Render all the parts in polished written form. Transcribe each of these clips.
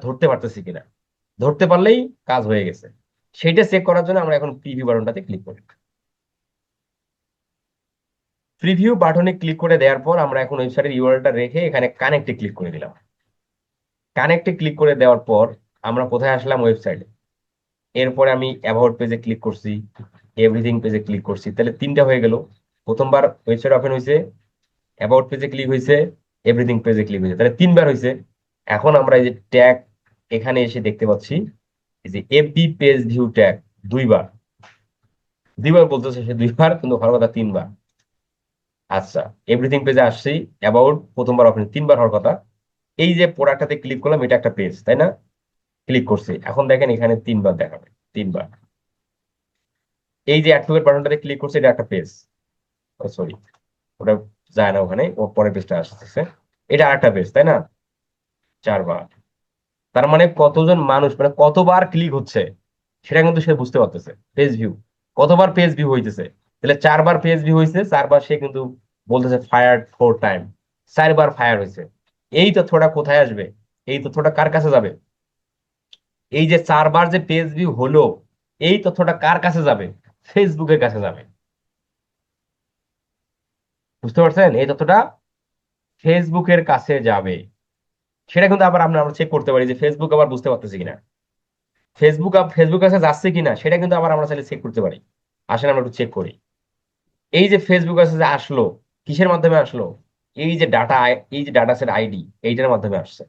ধরতে পারতেছি কিনা। ধরতে পারলেই কাজ হয়ে গেছে। সেইটা চেক করার জন্য আমরা এখন প্রিভিউ বাটনটাতে ক্লিক করি। প্রিভিউ বাটনে ক্লিক করে দেওয়ার পর আমরা এখন ওয়েবসাইটের ইউআরএলটা রেখে এখানে কানেক্টে ক্লিক করে দিলাম। কানেক্টে ক্লিক করে দেওয়ার পর আমরা কোথায় আসলাম? ওয়েবসাইটে। এরপরে আমি অ্যাবাউট পেজে ক্লিক করছি, এভরিথিং পেজে ক্লিক করছি, তাহলে তিনটা হয়ে গেল। প্রথমবার ওয়েবসাইট ওপেন হয়েছে, অ্যাবাউট পেজে ক্লিক হয়েছে, এভরিথিং পেজে ক্লিক হয়েছে, তাহলে তিনবার হয়েছে। এখন আমরা এই যে ট্যাগ এখানে এসে দেখতে পাচ্ছি, এই যে এফবি পেজ ভিউ ট্যাগ দুইবার। দুইবার বলতেছে সে, দুইবার কিন্তু হওয়ার কথা তিনবার। আচ্ছা, এভরিথিং পেজে আসছি, অ্যাবাউট প্রথমবার ওপেন, তিনবার হওয়ার কথা। এই যে প্রোডাক্টটাতে ক্লিক করলাম, এটা একটা পেজ তাই না? ক্লিক করছি, এখন দেখেন এখানে তিনবার দেখাবে, তিনবার। এই যে অ্যাড টু বাটনটাতে ক্লিক করছে, এটা একটা পেজ, সরি ওটা যায় না ওখানে, ও পরের পেজটা আসতেছে। এটা আরেকটা পেজ তাই না? চারবার। তার মানে কতজন মানুষ, মানে কতবার ক্লিক হচ্ছে সেটা কিন্তু সে বুঝতে পারতেছে। পেজ ভিউ কতবার পেজ ভিউ হইতেছে, তাহলে চারবার পেজ ভিউ হয়েছে, চারবার সে কিন্তু বলতেছে ফায়ার্ড 4 টাইম, চারবার ফায়ার হয়েছে। এই তথ্যটা কোথায় আসবে? এই তথ্যটা কার কাছে যাবে? এই যে চারবার যে পেজ ভিউ হলো, এই তথ্যটা কার কাছে যাবে? ফেসবুকের কাছে যাবে। বুঝতে পারছেন? এই তথ্যটা ফেসবুকের কাছে যাবে। সেটা কিন্তু আবার আমরা চেক করতে পারি যে ফেসবুক আবার বুঝতে পারতেছি কিনা, ফেসবুক কাছে যাচ্ছে কিনা, সেটা কিন্তু আবার আমরা চাইলে চেক করতে পারি। আসেন আমরা একটু চেক করি। এই যে ফেসবুক কাছে যে আসলো, কিসের মাধ্যমে আসলো? এই যে ডাটা, এই যে ডাটা সেট আইডি, এইটার মাধ্যমে আসছে।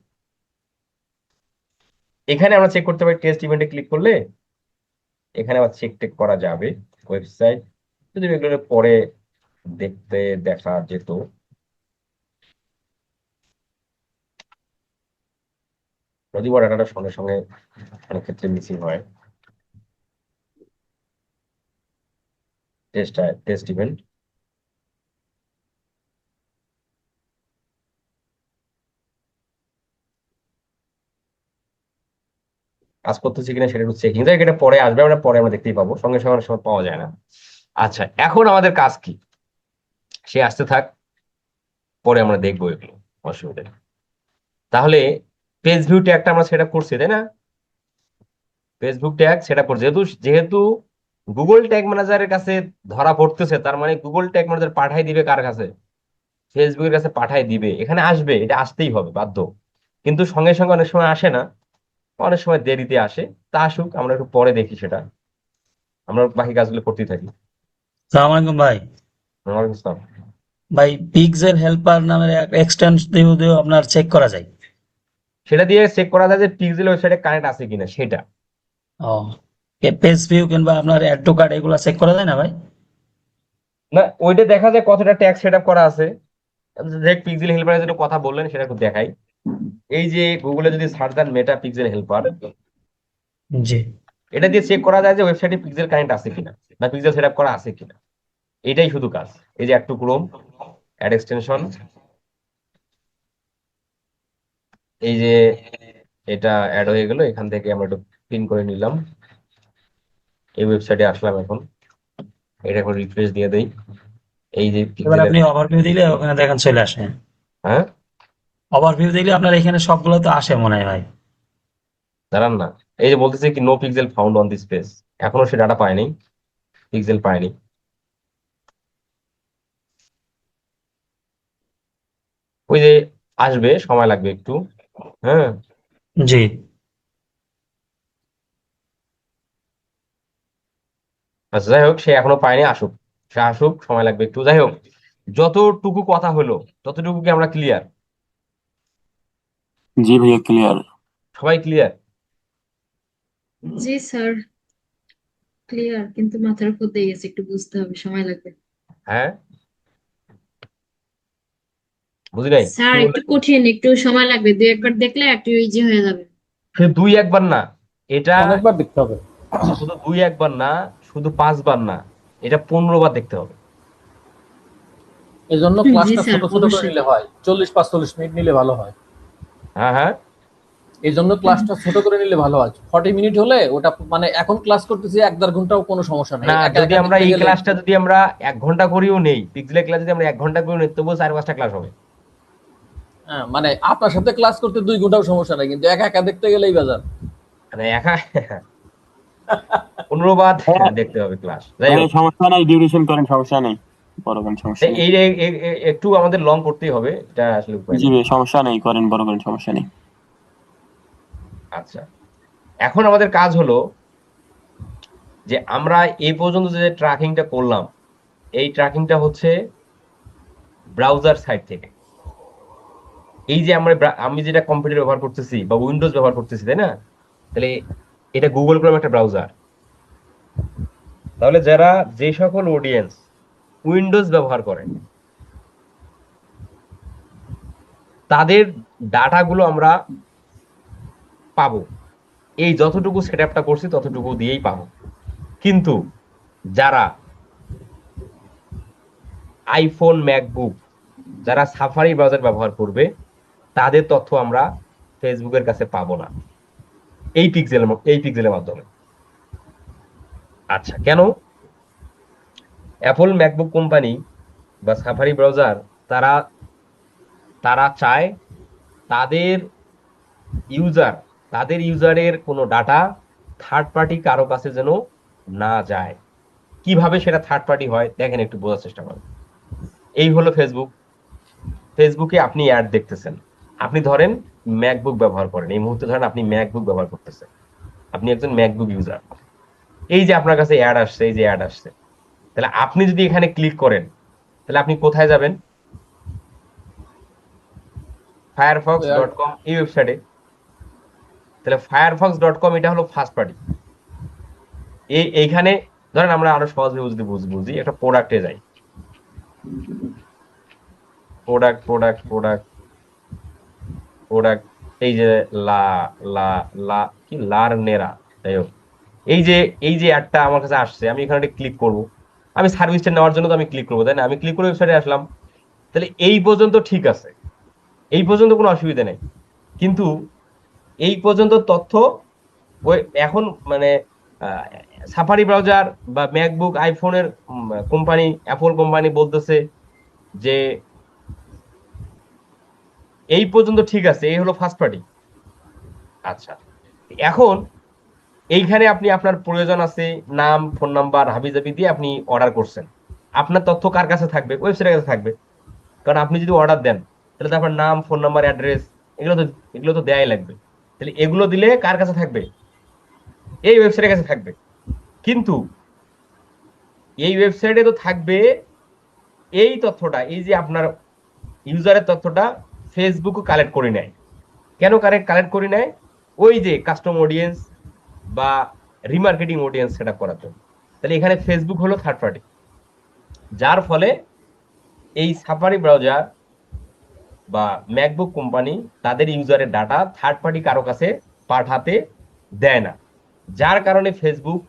এখানে আমরা চেক করতে পারি, টেস্ট ইভেন্টে ক্লিক করলে এখানে আবার চেক টেক করা যাবে ওয়েবসাইট, যদি এগুলো পরে দেখতে দেখা যেত। যদি বা ডাটাটা সঙ্গে সঙ্গে অনেক ক্ষেত্রে মিসিং হয়। টেস্ট ইভেন্ট, কাজ করতেছে কিনা সেটা একটু চেকিং, যাই এটা পরে আসবে, আমরা পরে আমরা দেখতেই পাবো, সঙ্গে সঙ্গে অনেক সময় পাওয়া যায় না। আচ্ছা, এখন আমাদের কাজ কি? সে আসতে থাক, পরে আমরা দেখবো এগুলো, অসুবিধা নেই। তাহলে পেজ ভিউ ট্যাগটা আমরা সেট আপ করছি তাই না? ফেসবুক ট্যাগ সেট আপ করছি, যেহেতু যেহেতু গুগল ট্যাগ ম্যানেজারের কাছে ধরা পড়তেছে, তার মানে গুগল ট্যাগ ম্যানেজার পাঠাই দিবে কার কাছে? ফেসবুকের কাছে পাঠাই দিবে, এখানে আসবে, এটা আসতেই হবে বাধ্য। কিন্তু সঙ্গে সঙ্গে অনেক সময় আসে না, অনেক সময় দেরিতে আসে। তা আসুক, আমরা একটু পরে দেখি সেটা, আমরা বাকি কাজগুলো করতেই থাকি। সালাম আলাইকুম ভাই। ওয়ালাইকুম আসসালাম। ভাই পিক্সেল হেল্পার নামের এক্সটেন্স দিয়েও আপনার চেক করা যায়। সেটা দিয়ে চেক করা যায় যে পিক্সেল ওয়েবসাইটে কানেক্ট আছে কিনা সেটা। ও, পেজ ভিউ কিংবা আপনার অ্যাড টু কার্ট এগুলো চেক করা যায় না ভাই? না, ওইটা দেখা যায় কতটা ট্যাগ সেট আপ করা আছে। দেখ, পিক্সেল হেল্পারের যেটা কথা বললেন সেটা একটু দেখাই। এই যে গুগলে যদি সার্চ দেন মেটা পিক্সেল হেল্পার, জি। এটা দিয়ে চেক করা যায় যে ওয়েবসাইটে পিক্সেল কানেক্ট আছে কিনা বা পিক্সেল সেটআপ করা আছে কিনা। এটাই শুধু কাজ। এই যে একটু ক্রোম, অ্যাড এক্সটেনশন, এই যে এটা অ্যাড হয়ে গেল, এখান থেকে আমরা একটু পিন করে নিলাম, এই ওয়েবসাইটে আসলাম। এখন এটা এখন রিফ্রেশ দিয়ে দেই। এই যে এবার পিক্সেলের, আপনি ওভারভিউ দিলে ওখানে দেখেন চলে আসে। হ্যাঁ ওভারভিউ দিলে আপনার এখানে সবগুলো তো আসে মনে হয় ভাই। দাঁড়ান না, এই যে বলতেছে কি no pixel found on this page, এখনো সে ডাটা পায়নি, পিক্সেল পায়নি। ওই যে আসবে, সময় লাগবে একটু। হ্যাঁ, জি। আচ্ছা যাই হোক, সে এখনো পায়নি, আসুক। সে আসুক, সময় লাগবে একটু। যাই হোক, যতটুকু কথা হলো ততটুকু কি আমরা ক্লিয়ার? জি ভাইয়া, ক্লিয়ার। সবাই ক্লিয়ার? জি স্যার, ক্লিয়ার, কিন্তু মাথার উপর দিয়ে গেছে, একটু বুঝতে হবে, সময় লাগবে। হ্যাঁ, বুঝি নাই স্যার কি একটু বললেন। কঠিন, একটু সময় লাগবে, দুই একবার দেখলে একটু ইজি হয়ে যাবে। শুধু দুই একবার না, এটা অনেকবার দেখতে হবে। শুধু দুই একবার না, শুধু 5 বার না, এটা 15 বার দেখতে হবে। এই জন্য জি ক্লাসটা স্যার, ছোট ছোট করে অবশ্যই। নিলে হয়, 40-45 মিনিট নিলে ভালো হয়। হ্যাঁ হ্যাঁ, এই জন্য ক্লাসটা ছোট করে নিলে ভালো হয়। 40 মিনিট হলে ওটা মানে এখন ক্লাস করতেছি 1-1.5 ঘন্টাও কোনো সমস্যা নেই, না একা যদি একা আমরা দেখতে এই গেলে। ক্লাসটা যদি আমরা 1 ঘন্টা করেও নেই, পিক্সেলের ক্লাস যদি আমরা 1 ঘন্টা করেও নেই, তবুও 4-5টা ক্লাস হবে। হ্যাঁ, মানে আপনার সাথে ক্লাস করতে 2 ঘন্টাও সমস্যা নাই, কিন্তু একা একা দেখতে গেলেই বাজার। মানে একা অনুবাদ হ্যাঁ, দেখতে হবে ক্লাস, যাই ভাইয়া হোক। সমস্যা নাই, ডিউরেশন করেন, সমস্যা নেই, বড় করেন, সমস্যা নেই। এই একটু আমাদের লং করতেই হবে, এটা আসলে উপায় জি নেই। ভাই, সমস্যা নেই, করেন, বড় করেন, সমস্যা নেই। আচ্ছা, এখন আমাদের কাজ হলো যে আমরা এই পর্যন্ত যে ট্র্যাকিংটা করলাম, এই ট্র্যাকিংটা হচ্ছে ব্রাউজার সাইট থেকে। এই যে আমি যেটা কম্পিউটার ব্যবহার করতেছি বা উইন্ডোজ ব্যবহার করতেছি, তাই না? তাহলে এটা গুগল ক্রোম একটা ব্রাউজার। তাহলে যে সকল অডিয়েন্স উইন্ডোজ ব্যবহার করে তাদের ডাটাগুলো আমরা পাবো, এই যতটুকু সেটআপটা করছি ততটুকু দিয়েই পাবো। কিন্তু যারা আইফোন, ম্যাকবুক, যারা সাফারি ব্রাউজার ব্যবহার করবে তাদের তথ্য আমরা ফেসবুকের কাছে পাবো না এই পিক্সেলের মাধ্যমে। আচ্ছা, কেন? অ্যাপল, ম্যাকবুক কোম্পানি বা সাফারি ব্রাউজার, তারা তারা চায় তাদের ইউজার তাদের ইউজারের কোনো ডাটা থার্ড পার্টি কারো কাছে যেন না যায়। কিভাবে সেটা থার্ড পার্টি হয় দেখেন, একটু বোঝার চেষ্টা করেন। এই হলো ফেসবুকে আপনি অ্যাড দেখতেছেন। আপনি ধরেন ম্যাকবুক ব্যবহার করেন, এই মুহূর্তে ধরেন আপনি ম্যাকবুক ব্যবহার করতেছেন, আপনি একজন ম্যাকবুক ইউজার। এই যে আপনার কাছে অ্যাড আসছে, এই যে অ্যাড আসছে, তাহলে আপনি যদি এখানে ক্লিক করেন তাহলে আপনি কোথায় যাবেন? firefox.com, এই ওয়েবসাইটে। তাহলে firefox.com এটা হলো ফার্স্ট পার্টি। এইখানে ধরেন আমরা আরো সহজভাবে যদি বুঝি, একটা প্রোডাক্টে যাই, প্রোডাক্ট, এই যে লা লা লা কি লারনেরা, যাই হোক, এই যে অ্যাডটা আমার কাছে আসছে, আমি এখানে ক্লিক করব। আমি সার্ভিসটা নেওয়ার জন্য তো আমি ক্লিক করবো, তাই না? আমি ক্লিক করে ওয়েবসাইটে আসলাম। তাহলে এই পর্যন্ত ঠিক আছে, এই পর্যন্ত কোনো অসুবিধা নেই। কিন্তু এই পর্যন্ত তথ্য ওই এখন মানে সাফারি ব্রাউজার বা ম্যাকবুক, আইফোনের কোম্পানি, অ্যাপল কোম্পানি বলতেছে যে এই পর্যন্ত ঠিক আছে, এই হলো ফার্স্ট পার্টি। আচ্ছা, এখন এইখানে আপনি আপনার প্রয়োজন আছে, নাম, ফোন নাম্বার, হাবিজাবি দিয়ে আপনি অর্ডার করছেন। আপনার তথ্য কার কাছে থাকবে? ওয়েবসাইটের কাছে থাকবে। কারণ আপনি যদি অর্ডার দেন তাহলে তো আপনার নাম, ফোন নাম্বার, অ্যাড্রেস, এগুলো তো দেয়াই লাগবে। তাহলে এগুলো দিলে কার কাছে থাকবে? এই ওয়েবসাইটের কাছে থাকবে। কিন্তু এই ওয়েবসাইটে তো থাকবে এই তথ্যটা, এই যে আপনার ইউজারের তথ্যটা ফেসবুকও কালেক্ট করে নেয়। কেন কালেক্ট করে নেয়? ওই যে কাস্টম অডিয়েন্স বা রিমার্কেটিং অডিয়েন্স সেট আপ করার জন্য। তাহলে এখানে ফেসবুক হলো থার্ড পার্টি, যার ফলে এই সাফারি ব্রাউজার বা ম্যাকবুক কোম্পানি তাদের ইউজারের ডাটা থার্ড পার্টি কারো কাছে পাঠাতে দেয় না। যার কারণে ফেসবুক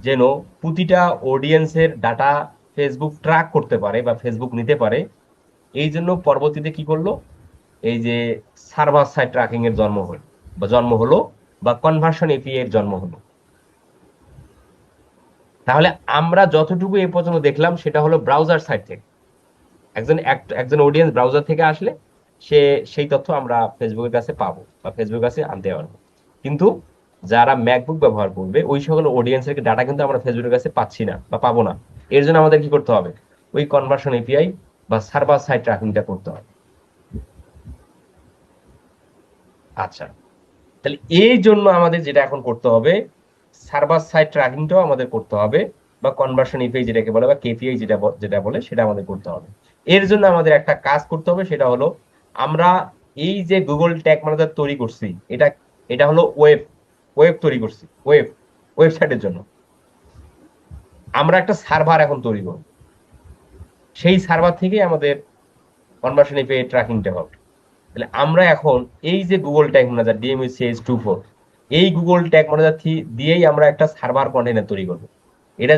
যেন প্রতিটা অডিয়েন্সের ডাটা ফেসবুক ট্র্যাক করতে পারে বা ফেসবুক নিতে পারে, এই জন্য পরবর্তীতে কি করলো? এই যে সার্ভার সাইড ট্র্যাকিং এর জন্ম হলো বা কনভার্সন এপিআই এর জন্ম হলো। তাহলে আমরা যতটুকু এই পর্যন্ত দেখলাম সেটা হলো ব্রাউজার সাইড থেকে। একজন অডিয়েন্স ব্রাউজার থেকে আসলে সেই তথ্য আমরা ফেসবুকের কাছে পাবো বা ফেসবুকের কাছে আনতে পারবো। কিন্তু যারা ম্যাকবুক ব্যবহার করবে ওই সকল অডিয়েন্সের ডাটা কিন্তু আমরা ফেসবুকের কাছে পাচ্ছি না বা পাবো না। এর জন্য আমাদের কি করতে হবে? ওই কনভার্সন এপিআই বা সার্ভার সাইড ট্র্যাকিংটা করতে হবে। আচ্ছা, তাহলে এই জন্য আমাদের যেটা এখন করতে হবে, সার্ভার সাইড ট্র্যাকিংটাও আমাদের করতে হবে বা কনভার্সন এপিআই যেটাকে বলে বা কেপিআই যেটা বলে সেটা আমাদের করতে হবে। এর জন্য আমাদের একটা কাজ করতে হবে, সেটা হলো আমরা এই যে গুগল ট্যাগ ম্যানেজার তৈরি করছি, এটা হলো ওয়েব তৈরি করছি, ওয়েবসাইটের জন্য। আমরা একটা সার্ভার এখন তৈরি করব, সেই সার্ভার থেকেই আমাদের কনভার্সন এপিআই ট্র্যাকিংটা হবে। তাহলে আমরা এখন এই যে গুগল ট্যাগ ম্যানেজার DMSCH24, এই গুগল ট্যাগ ম্যানেজার দিয়েই আমরা একটা সার্ভার কন্টেইনার তৈরি করব। এটা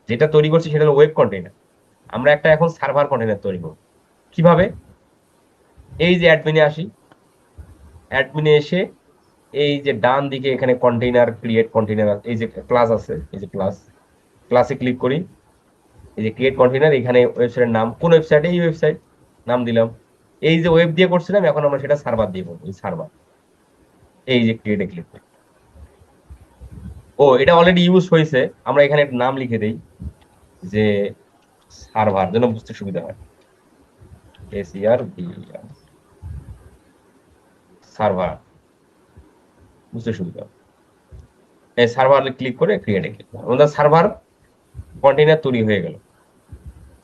যেটা তৈরি করছি সেটা হলো ওয়েব কন্টেইনার, আমরা একটা এখন সার্ভার কন্টেইনার তৈরি করব। কিভাবে? এই যে অ্যাডমিনে আসি, অ্যাডমিনে এসে এই যে ডান দিকে এখানে কন্টেইনার, ক্রিয়েট কন্টেইনার, এই যে ক্লাস আছে, এই যে ক্লাসে ক্লিক করি। এই যে ক্রিয়েট কন্টেইনার, এখানে ওয়েবসাইটের নাম, কোন ওয়েবসাইটে? এই ওয়েবসাইট নাম দিলাম। এই যে ওয়েব দিয়ে করছিলাম, এখন আমরা সেটা সার্ভার দিয়ে করবো, সার্ভার। এই যে ক্রিয়েটে ক্লিক করি। ও, এটা অলরেডি ইউজ হয়েছে, আমরা এখানে একটা নাম লিখে দেই যে সার্ভার, যেন বুঝতে সুবিধা হয়। SERVER, সার্ভার, বুঝতে সুবিধা হয়। এই সার্ভার ক্লিক করে ক্রিয়েটে ক্লিক করবো, আমাদের সার্ভার কন্টেইনার তৈরি হয়ে গেল।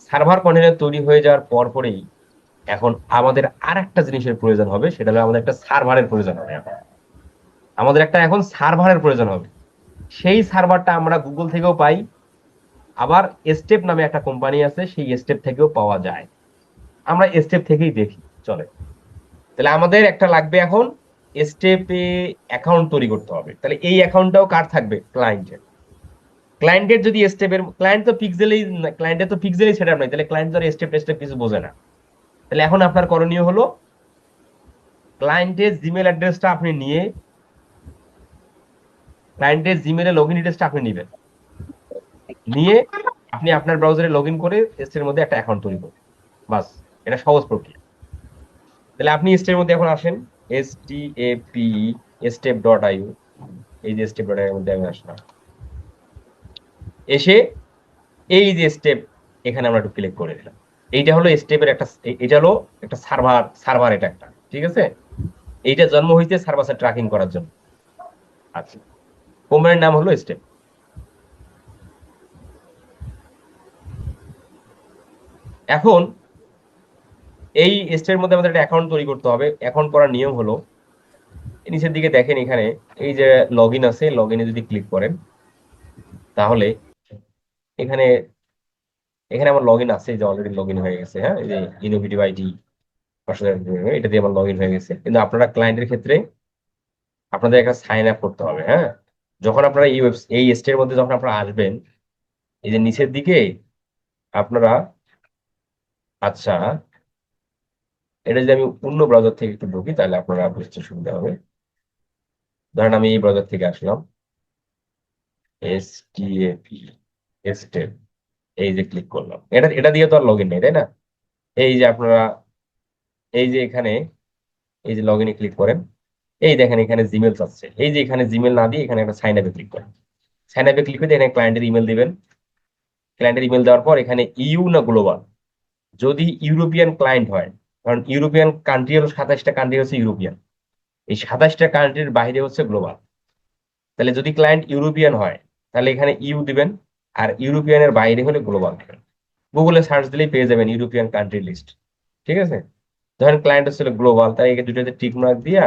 সার্ভার কন্টেইনার তৈরি হয়ে যাওয়ার পর পরেই এখন আমাদের আর একটা জিনিসের প্রয়োজন হবে, সেটা হলো আমাদের একটা সার্ভারের প্রয়োজন হবে। আমাদের একটা এখন সার্ভারের প্রয়োজন হবে। সেই সার্ভারটা আমরা গুগল থেকেও পাই, আবার স্টেপ নামে একটা কোম্পানি আছে, সেই স্টেপ থেকেও পাওয়া যায়। আমরা স্টেপ থেকেই দেখি, চলে। তাহলে আমাদের একটা লাগবে এখন স্টেপে অ্যাকাউন্ট তৈরি করতে হবে। তাহলে এই অ্যাকাউন্টটাও কার থাকবে? ক্লায়েন্টের। ক্লায়েন্টের যদি স্টেপের, ক্লায়েন্টের তো পিক্সেলেই সেটআপ নাই, তাহলে ক্লায়েন্ট ধরে স্টেপ টেস্টেপ কিছু বোঝে না। তাহলে এখন আপনার করণীয় হলো ক্লায়েন্টের জিমেল অ্যাড্রেসটা আপনি নিয়ে, ক্লায়েন্টের জিমেলে লগ ইন ডিটেলসটা আপনি নেবেন, নিয়ে আপনি আপনার ব্রাউজারে লগ ইন করে এর মধ্যে একটা অ্যাকাউন্ট তৈরি করবেন। বাস, এটা সহজ প্রক্রিয়া। তাহলে আপনি স্টেপের মধ্যে এখন আসেন, STAP step.io, এই যে step.io এর মধ্যে আমি আসলাম। এসে এই যে স্টেপ, এখানে আমরা একটু ক্লিক করে দিলাম। এইটা হলো স্টেপের একটা, এটা হলো একটা সার্ভার এটা একটা, ঠিক আছে। এইটা জন্ম হইতে সার্ভার ট্র্যাকিং করার জন্য। আচ্ছা, কোম্পানির নাম হলো স্টেপ। এখন এই স্টেপের মধ্যে আমাদের একটা অ্যাকাউন্ট তৈরি করতে হবে। অ্যাকাউন্ট করার নিয়ম হলো, নিচের দিকে দেখেন এখানে এই যে লগ ইন আছে, লগ ইনে যদি ক্লিক করেন তাহলে এখানে এখানে আমার লগ ইন আছে, এই যে অলরেডি লগ ইন হয়ে গেছে। হ্যাঁ, এই যে ইনোভেটিভ আইডি, এটা দিয়ে আমার লগ ইন হয়ে গেছে। কিন্তু আপনারা ক্লায়েন্টের ক্ষেত্রে আপনাদের একটা সাইন আপ করতে হবে। হ্যাঁ, যখন আপনারা এই স্টের মধ্যে যখন আপনারা আসবেন, এই যে নিচের দিকে আপনারা, আচ্ছা, এটা যদি আমি অন্য ব্রাউজার থেকে একটু ঢুকি তাহলে আপনারা বুঝতে সুবিধা হবে। ধরেন আমি এই ব্রাউজার থেকে আসলাম, STAP স্টেপ, এই যে ক্লিক করলাম, এটা এটা দিয়ে তো আর লগ ইন নেই, তাই না? এই যে আপনারা, এই যে এখানে, এই যে লগ ইনে ক্লিক করেন, এই দেখেন এখানে জিমেল চাচ্ছে। এই যে এখানে জিমেল না দিয়ে এখানে একটা সাইন আপে ক্লিক করেন। সাইন আপে ক্লিক করে এখানে ক্লায়েন্টের ইমেল দিবেন। ক্লায়েন্টের ইমেল দেওয়ার পর এখানে ইউ না গ্লোবাল, যদি ইউরোপিয়ান ক্লায়েন্ট হয়, কারণ ইউরোপিয়ান কান্ট্রি হলো 27টা কান্ট্রি হচ্ছে ইউরোপিয়ান, এই 27টা কান্ট্রির বাইরে হচ্ছে গ্লোবাল। তাহলে যদি ক্লায়েন্ট ইউরোপিয়ান হয় তাহলে এখানে ইউ দিবেন, আর ইউরোপিয়ানের বাইরে হলে গ্লোবাল দিবেন। গুগলে সার্চ দিলেই পেয়ে যাবেন ইউরোপিয়ান কান্ট্রি লিস্ট, ঠিক আছে। ধরেন ক্লায়েন্ট হচ্ছে গ্লোবাল, তাই এই দুটোতে টিক মার্ক দিয়া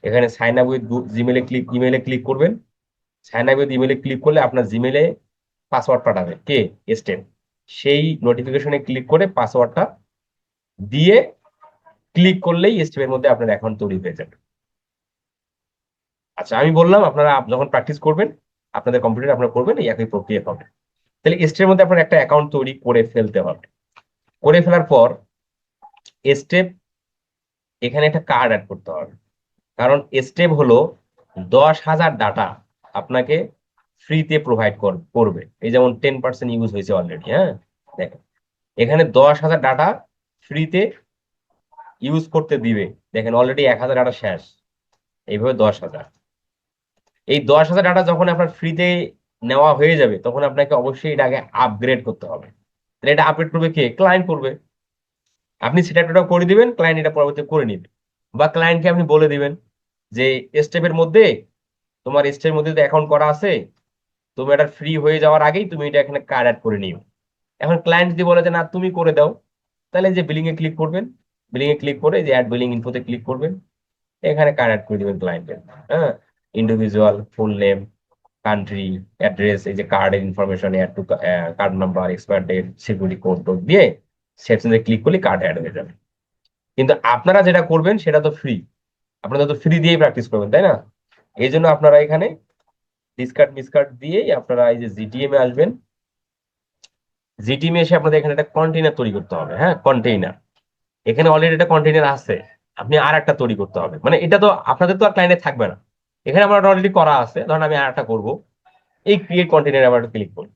এখানে সাইন আপ উইথ ইমেলে ক্লিক করবেন। সাইন আপ উইথ ইমেলে ক্লিক করলে আপনার জিমেলে পাসওয়ার্ড পাঠাবে কে? স্টেপ। সেই নোটিফিকেশনে ক্লিক করে পাসওয়ার্ডটা দিয়ে ক্লিক করলেই স্টেপের মধ্যে আপনার অ্যাকাউন্ট তৈরি হয়ে যাবে। আচ্ছা, আমি বললাম আপনারা যখন প্র্যাকটিস করবেন আপনাদের কম্পিউটারে আপনারা করবেন, এই একই প্রক্রিয়া হবে। তাহলে স্টেপের মধ্যে আপনার একটা অ্যাকাউন্ট তৈরি করে ফেলতে হবে। করে ফেলার পর স্টেপ, এখানে একটা কার্ড অ্যাড করতে হবে। কারণ স্টেপ হলো 10,000 ডাটা আপনাকে ফ্রিতে প্রোভাইড করবে। এই যেমন 10% ইউজ হয়েছে অলরেডি। হ্যাঁ, দেখেন এখানে 10,000 ডাটা ফ্রিতে ইউজ করতে দিবে। দেখেন অলরেডি 1,000 ডাটা শেষ, এইভাবে 10,000। এই 10,000 ডাটা যখন আপনার ফ্রিতে নেওয়া হয়ে যাবে তখন আপনাকে অবশ্যই এটা আগে আপগ্রেড করতে হবে। তাহলে এটা আপগ্রেড করবে কে? ক্লায়েন্ট করবে। আপনি সেটা করে দিবেন, ক্লায়েন্ট এটা পরবর্তী করে নিবে। বা ক্লায়েন্টকে আপনি বলে দিবেন যে স্টেপের মধ্যে, তোমার স্টেপের মধ্যে অ্যাকাউন্ট করা আছে, তুমি এটা ফ্রি হয়ে যাওয়ার আগেই তুমি এটা এখানে কার্ড অ্যাড করে নিও। এখন ক্লায়েন্ট যদি বলে যে না তুমি করে দাও, তাহলে যে বিলিং এ ক্লিক করবেন, বিলিং এ ক্লিক করে যে অ্যাড বিলিং ইনফোতে ক্লিক করবেন, এখানে কার্ড অ্যাড করে দিবেন ক্লায়েন্টের। হ্যাঁ, individual, full name, country, address, এই যে কার্ডের information, add to card number, expire date, security code টোড দিয়ে সেকশনে ক্লিক করলে কার্ড অ্যাড হয়ে যাবে। কিন্তু আপনারা যেটা করবেন সেটা তো ফ্রি, আপনারা তো ফ্রি দিয়েই প্র্যাকটিস করবেন, তাই না? এই জন্য আপনারা এখানে ডিসকার্ড মিসকার্ড দিয়েই আপনারা এই যে জিটিএম এ আসবেন। জিটিএম এ এসে আপনাদের এখানে একটা কন্টেইনার তৈরি করতে হবে। হ্যাঁ, কন্টেইনার, এখানে অলরেডি একটা কন্টেইনার আছে, আপনি আর একটা তৈরি করতে হবে। মানে এটা তো আপনাদের তো আর ক্লায়েন্টে থাকবে না, এখানে আমার অলরেডি করা আছে। ধরুন আমি আর একটা করবো, এই ক্রিয়েট কন্টেইনার আবার ক্লিক করি।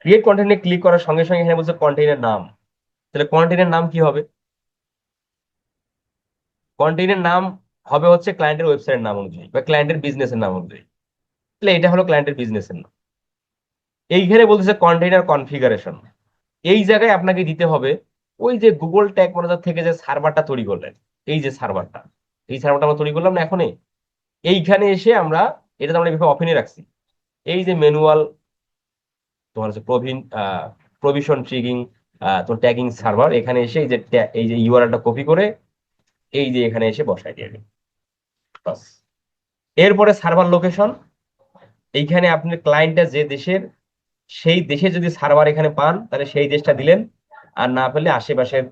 ক্রিয়েট কন্টেইনারে ক্লিক করার সঙ্গে সঙ্গে এখানে বলছে কন্টেইনার নাম। তাহলে কন্টেইনার নাম কি হবে? কন্টেইনের নাম হবে হচ্ছে ক্লায়েন্টের ওয়েবসাইটের নাম অনুযায়ী বা ক্লায়েন্টের বিজনেসের নাম অনুযায়ী। তাহলে এটা হলো ক্লায়েন্টের বিজনেসের নাম। এইখানে বলতেছে কন্টেইনার কনফিগারেশন। এই জায়গায় আপনাকে দিতে হবে ওই যে গুগল ট্যাগ ম্যানেজার থেকে যে সার্ভারটা তৈরি করলেন, এই যে সার্ভারটা, এই সার্ভারটা আমরা তৈরি করলাম না এখনই, এইখানে এসে আমরা এটা তো আমরা এভাবে ওপেনে রাখছি। এই যে ম্যানুয়াল তোমার হচ্ছে প্রভিশন ট্রিগিং তোমার ট্যাগিং সার্ভার, এখানে এসে এই যে ইউআরএলটা কপি করে এই যে এখানে এসে বসাই দিয়ে দিন। বাস। এরপরে সার্ভার লোকেশন, এইখানে আপনি ক্লায়েন্টটা যে দেশের, সেই দেশে যদি সার্ভার এখানে পান তাহলে সেই দেশটা দিলেন, আর না পেলে আশেপাশের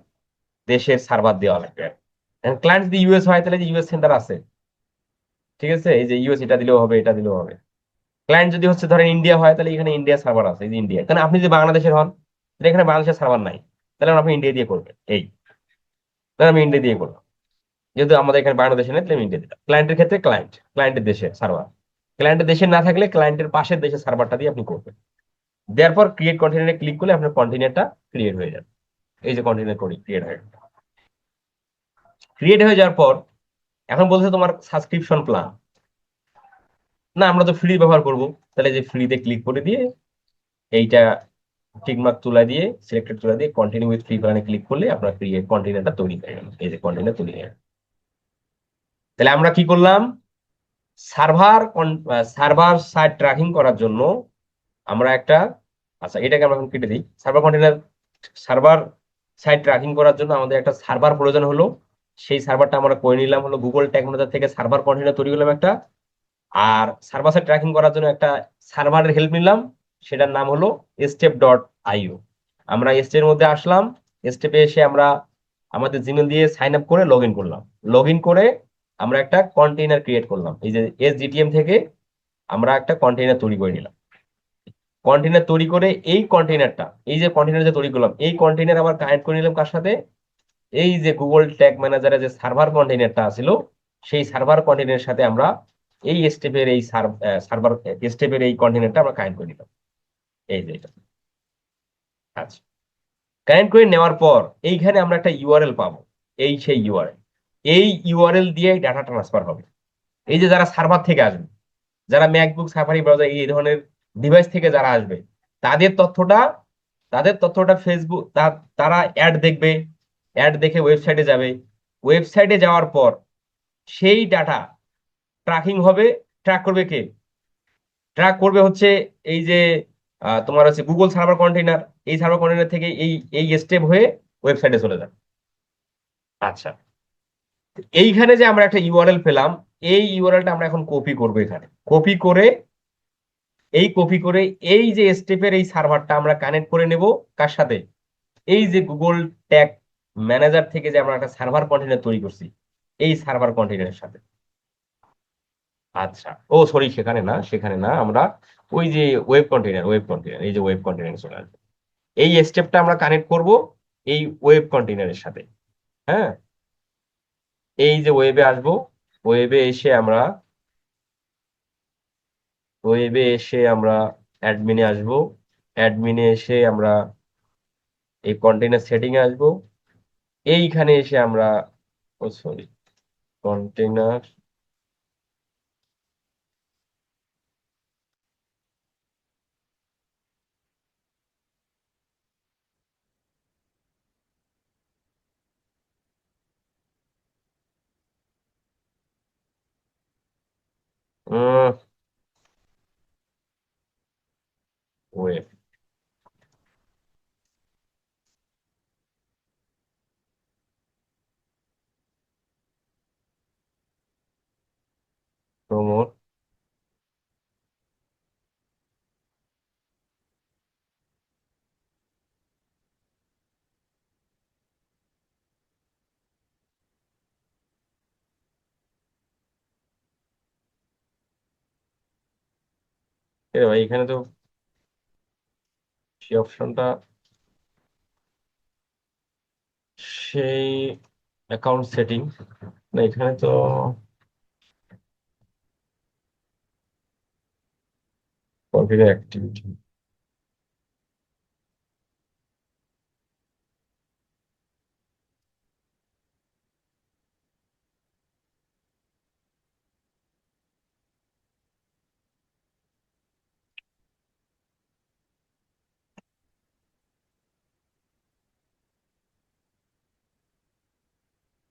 দেশের সার্ভার দেওয়া লাগবে। ক্লায়েন্ট যদি ইউএস হয় তাহলে ইউএস সেন্টার আছে, ঠিক আছে, এই যে ইউএস এটা দিলেও হবে, এটা দিলেও হবে। ক্লায়েন্ট যদি হচ্ছে ধরেন ইন্ডিয়া হয় তাহলে এখানে ইন্ডিয়া সার্ভার আছে, এই যে ইন্ডিয়া। কারণ আপনি যদি বাংলাদেশের হন তাহলে এখানে বাংলাদেশের সার্ভার নাই, তাহলে আপনি ইন্ডিয়া দিয়ে করবেন। এই তাহলে আমি ইন্ডিয়া দিয়ে করলাম, যেহেতু আমাদের এখানে বাংলাদেশে নেই তাহলে আমি ইন্ডিয়া দিলাম। ক্লায়েন্টের ক্ষেত্রে ক্লায়েন্টের দেশে সার্ভার, ক্লায়েন্টের দেশে না থাকলে ক্লায়েন্টের পাশের দেশের সার্ভারটা দিয়ে আপনি করবেন। দেওয়ার পর ক্রিয়েট কন্টেনারে ক্লিক করলে আপনার কন্টেনারটা ক্রিয়েট হয়ে যাবে। এই যে কন্টেনার ক্রিয়েট হয়ে গেল। ক্রিয়েট হয়ে যাওয়ার পর এখন বলছে তোমার সাবস্ক্রিপশন প্ল্যান। না, আমরা তো ফ্রি ব্যবহার করব, তাহলে যে ফ্রিতে ক্লিক করে দিয়ে এইটা টিকমার্ক তুলা দিয়ে সিলেক্টেড তুলা দিয়ে কন্টিনিউ উইথ ফ্রি প্ল্যানে ক্লিক করলে আপনার ক্রিয়েট কন্টেনারটা তৈরি হয়ে গেল। এই যে কন্টেনার তৈরি হয়ে গেল। তাহলে আমরা কি করলাম, সার্ভার সার্ভার সাইড ট্র্যাকিং করার জন্য আমরা একটা, আচ্ছা এটাকে আমরা এখন কেটে দিই। সার্ভার সাইড ট্র্যাকিং করার জন্য আমাদের একটা সার্ভার প্রয়োজন হলো। সেই সার্ভারটা আমরা করে নিলাম হলো গুগল ট্যাগ ম্যানেজার থেকে সার্ভার কন্টেনার তৈরি করলাম একটা। আর সার্ভার সাইড ট্র্যাকিং করার জন্য একটা সার্ভারের হেল্প নিলাম, সেটার নাম হলো step.io। আমরা স্টেপের মধ্যে আসলাম, স্টেপে এসে আমরা আমাদের জিমেল দিয়ে সাইন আপ করে লগ ইন করলাম। লগ ইন করে আমরা একটা কন্টেইনার ক্রিয়েট করলাম, এই যে SGTM থেকে আমরা একটা কন্টেইনার তৈরি করে নিলাম। কন্টেইনার তৈরি করে এই কন্টেইনারটা, এই যে কন্টেইনার যে তৈরি করলাম, এই কন্টেইনার আবার কানেক্ট করে নিলাম কার সাথে, এই যে গুগল ট্যাগ ম্যানেজারে যে সার্ভার কন্টেইনারটা ছিল সেই সার্ভার কন্টেইনারের সাথে আমরা এই স্টেপের এই সার্ভার স্টেপের এই কন্টেইনারটা আমরা কানেক্ট করে নিলাম। এই যে এটা, আচ্ছা কানেক্ট করে নেওয়ার পর এইখানে আমরা একটা ইউআরএল পাবো, এই সেই ইউআরএল। এই ইউআরএল দিয়ে ডাটা ট্রান্সফার হবে। এই যে যারা সার্ভার থেকে আসবে, যারা ম্যাকবুক সাফারি ব্রাউজার এই ধরনের ডিভাইস থেকে যারা আসবে, তাদের তথ্যটা তাদের তথ্যটা ফেসবুক, তারা অ্যাড দেখবে, অ্যাড দেখে ওয়েবসাইটে যাবে। ওয়েবসাইটে যাওয়ার পর সেই ডাটা ট্র্যাকিং হবে। ট্র্যাক করবে কে? ট্র্যাক করবে হচ্ছে এই যে তোমার হচ্ছে গুগল সার্ভার কন্টেইনার। এই সার্ভার কন্টেইনার থেকে এই এই স্টেপ হয়ে ওয়েবসাইটে চলে যাবে। আচ্ছা, এইখানে যে আমরা একটা ইউআরএল পেলাম, এই ইউআরএলটা আমরা এখন কপি করবো। এখানে কপি করে এই যে স্টেপের এই সার্ভারটা আমরা কানেক্ট করে নেব কার সাথে, এই যে গুগল ট্যাগ ম্যানেজার থেকে যে আমরা একটা সার্ভার কন্টেইনার তৈরি করছি এই সার্ভার কন্টেইনারের সাথে। আচ্ছা, ও সরি, সেখানে না আমরা ওই যে ওয়েব কন্টেইনার এই যে ওয়েব কন্টেইনার চলে আসবে। এই স্টেপটা আমরা কানেক্ট করব এই ওয়েব কন্টেইনারের সাথে। হ্যাঁ, এই যে ওয়েবে আসবো, ওয়েবে এসে আমরা ওয়েবে এসে আমরা অ্যাডমিনে আসবো। অ্যাডমিনে এসে আমরা এই কন্টেইনার সেটিং এ আসবো। এইখানে এসে আমরা, ও সরি, কন্টেইনার, ওয়েব, প্রমোট, এ ভাই এখানে তো সেই অপশনটা, সেই অ্যাকাউন্ট সেটিং, না এখানে তো কনফিগার অ্যাক্টিভিটি।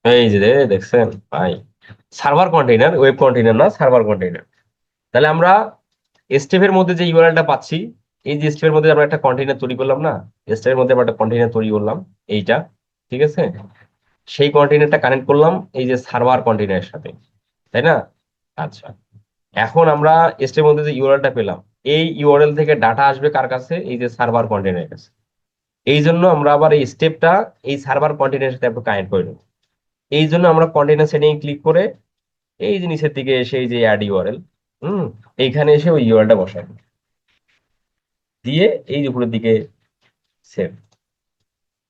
এই যে দেখছেন ভাই, সার্ভার কন্টেইনার, ওয়েব কন্টেইনার না, সার্ভার কন্টেইনার। তাহলে আমরা স্টেপের মধ্যে যে ইউআরএলটা পাচ্ছি, এই যে স্টেপের মধ্যে আমরা একটা কন্টেইনার তৈরি করলাম না, স্টেপের মধ্যে আমরা একটা কন্টেইনার তৈরি করলাম এইটা, ঠিক আছে? সেই কন্টেইনারটা কানেক্ট করলাম এই যে সার্ভার কন্টেইনারের সাথে, তাই না? আচ্ছা, এখন আমরা স্টেপের মধ্যে যে ইউআরএলটা পেলাম, এই ইউআরএল থেকে ডাটা আসবে কার কাছে? এই যে সার্ভার কন্টেইনারের কাছে। এই জন্য আমরা আবার এই স্টেপটা এই সার্ভার কন্টেইনারের সাথে একটু কানেক্ট করে নেব। এই জন্য আমরা কন্টেইনার সেটিং ক্লিক করে এই যে নিচের দিকে এসে এই যে অ্যাড ইউআরএল, এইখানে এসে ওই ইউআরএলটা বসাবো, দিয়ে এই যে উপরের দিকে সেভ।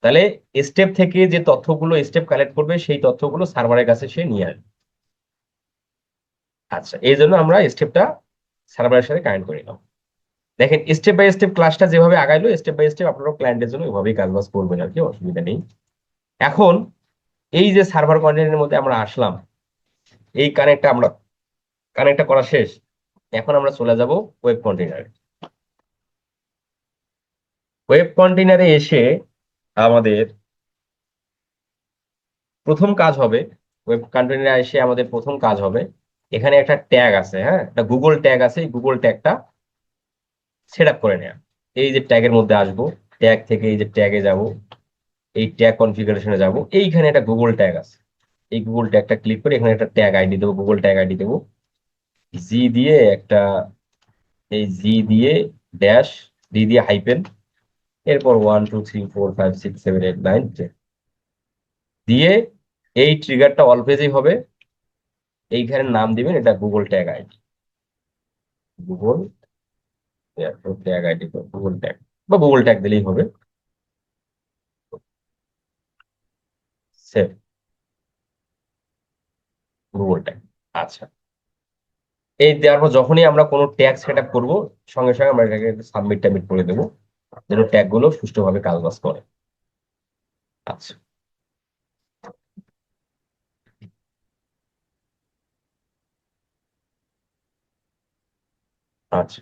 তাহলে স্টেপ থেকে যে তথ্যগুলো স্টেপ কালেক্ট করবে সেই তথ্যগুলো সার্ভারের কাছে সে নিয়ে আসবে। আচ্ছা, এই জন্য আমরা স্টেপটা সার্ভারের সাথে কানেক্ট করে নিলাম। দেখেন স্টেপ বাই স্টেপ ক্লাসটা যেভাবে আগাইলো, স্টেপ বাই স্টেপ আপনারা ক্লায়েন্টের জন্য ওইভাবেই কাজবাজ করবেন আর কি, অসুবিধা নেই। এখন এই যে সার্ভার কন্টেন্টের মধ্যে আমরা আসলাম, এই কানেক্টটা করা শেষ। এখন আমরা চলে যাব ওয়েব কন্টেইনারে। ওয়েব কন্টেইনারে এসে আমাদের প্রথম কাজ হবে, ওয়েব কন্টেইনারে এসে আমাদের প্রথম কাজ হবে, এখানে একটা ট্যাগ আছে, হ্যাঁ, একটা গুগল ট্যাগ আছে, এই গুগল ট্যাগটা সেট আপ করে নেওয়া। এই যে ট্যাগের মধ্যে আসবো, ট্যাগ থেকে এই যে ট্যাগে যাব, এই ট্যাগ কনফিগারেশনে যাব, এইখানে একটা গুগল ট্যাগ আছে, এই গুগল ট্যাগটা ক্লিক করে এখানে একটা ট্যাগ আইডি দেবো, গুগল ট্যাগ আইডি দেবো, জি দিয়ে একটা, এই জি দিয়ে ড্যাশ, ডি দিয়ে হাইপেন, এরপর 1 2 3 4 5 6 7 8 9 10 দিয়ে এই ট্রিগারটা অল পেজেই হবে। এইখানে নাম দিবেন এটা Google tag ID, Google tag ID, Google tag বা গুগল ট্যাগ দিলেই হবে, সেভ, গুগল ট্যাগ। আচ্ছা, এই দেওয়ার পর যখনই আমরা কোনো ট্যাগ সেট আপ করবো, সঙ্গে সঙ্গে আমরা এটাকে সাবমিট টাবমিট করে দেবো, যেন ট্যাগ গুলো সুষ্ঠুভাবে কাজবাজ করে। আচ্ছা, আচ্ছা,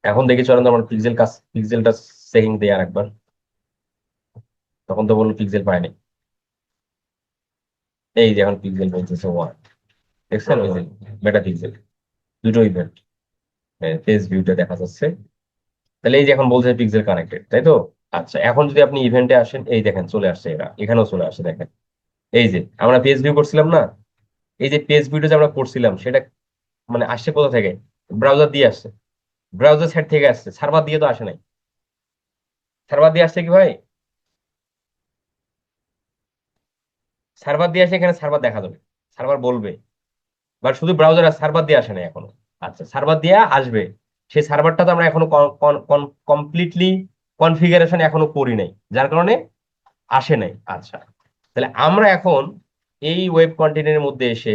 এখন দেখি চলেন আমার পিক্সেলটা সেটিং দেয় আর একবার। তখন তো বললো পিক্সেল পায়নি, এই যে এখন পিক্সেল বলতেছে 1, দেখছেন ওই যে মেটা পিক্সেল, দুটো ইভেন্ট পেজ ভিউটা দেখা যাচ্ছে। তাহলে এই যে এখন বলছে পিক্সেল কানেক্টেড, তাই তো? আচ্ছা, এখন যদি আপনি ইভেন্টে আসেন, এই দেখেন চলে আসছে, এরা এখানেও চলে আসছে, দেখেন এই যে আমরা পেজ ভিউ করছিলাম না, এই যে পেজ ভিউটা যে আমরা করছিলাম সেটা মানে আসছে কোথা থেকে? ব্রাউজার দিয়ে আসছে, ব্রাউজার সাইড থেকে আসছে, সার্ভার দিয়ে তো আসে নাই। সার্ভার দিয়ে আসছে কি ভাই? সার্ভার দিয়ে আসে, এখানে সার্ভার দেখা যাবে, সার্ভার বলবে, বাট শুধু ব্রাউজার আর সার্ভার দিয়ে আসে নাই এখনো। আচ্ছা, সার্ভার দিয়ে আসবে, সেই সার্ভারটা তো আমরা এখনো কমপ্লিটলি কনফিগারেশন এখনো করি নাই, যার কারণে আসে নাই। আচ্ছা, তাহলে আমরা এখন এই ওয়েব কন্টেন্টের মধ্যে এসে